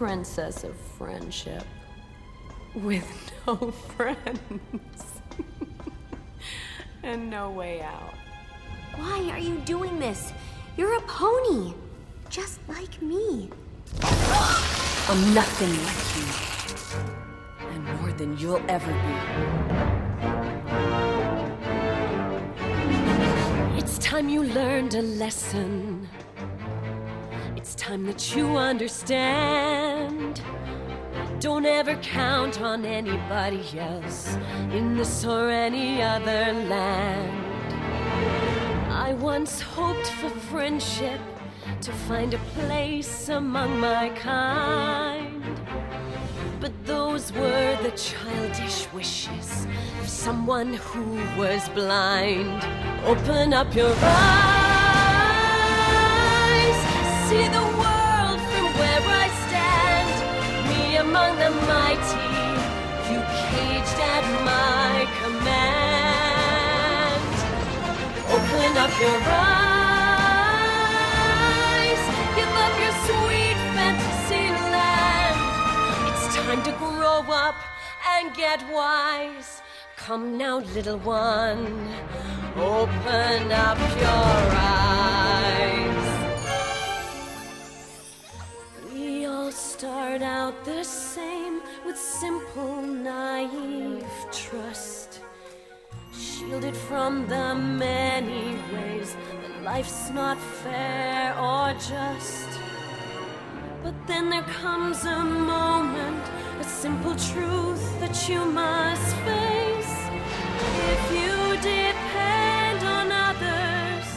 princess of friendship with no friends and no way out. Why are you doing this? You're a pony, just like me. I'm nothing like you, and more than you'll ever be. It's time you learned a lesson. It's time that you understand. Don't ever count on anybody else in this or any other land. I once hoped for friendship, to find a place among my kind. But those were the childish wishes of someone who was blind. Open up your eyes, see the world from where I stand. Me among the mighty, you caged at my command. Open up your eyes, give up your sweet fantasy land. It's time to grow up and get wise. Come now, little one, open up your eyes. We all start out the same, with simple, naive trust, shielded from the many ways that life's not fair or just. But then there comes a moment, a simple truth that you must face. If you depend on others,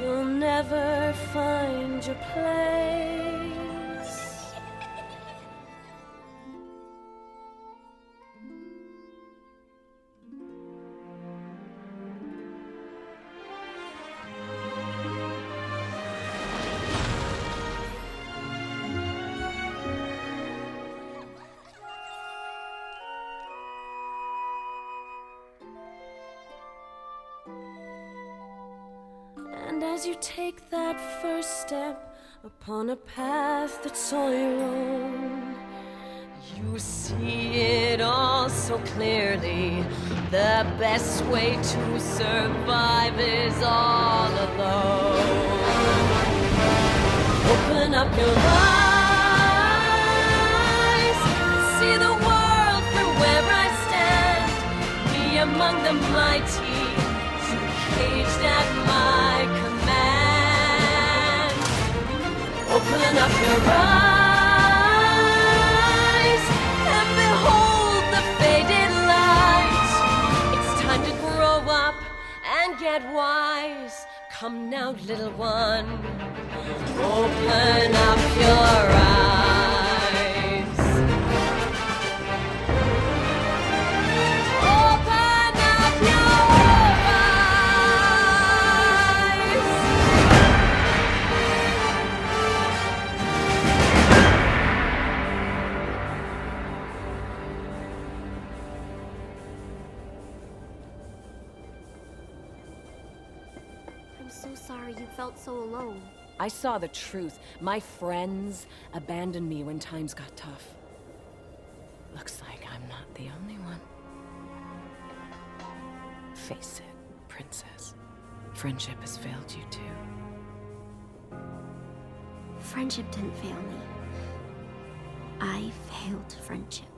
you'll never find your place. And as you take that first step upon a path that's all your own, you see it all so clearly. The best way to survive is all alone. Open up your eyes, see the world from where I stand. Me among the mighty, you caged at my command. Open up your eyes and behold the faded light. It's time to grow up and get wise. Come now, little one, open up your eyes. Open up your eyes. I'm so sorry you felt so alone. I saw the truth. My friends abandoned me when times got tough. Looks like I'm not the only one. Face it, princess. Friendship has failed you too. Friendship didn't fail me. I failed friendship.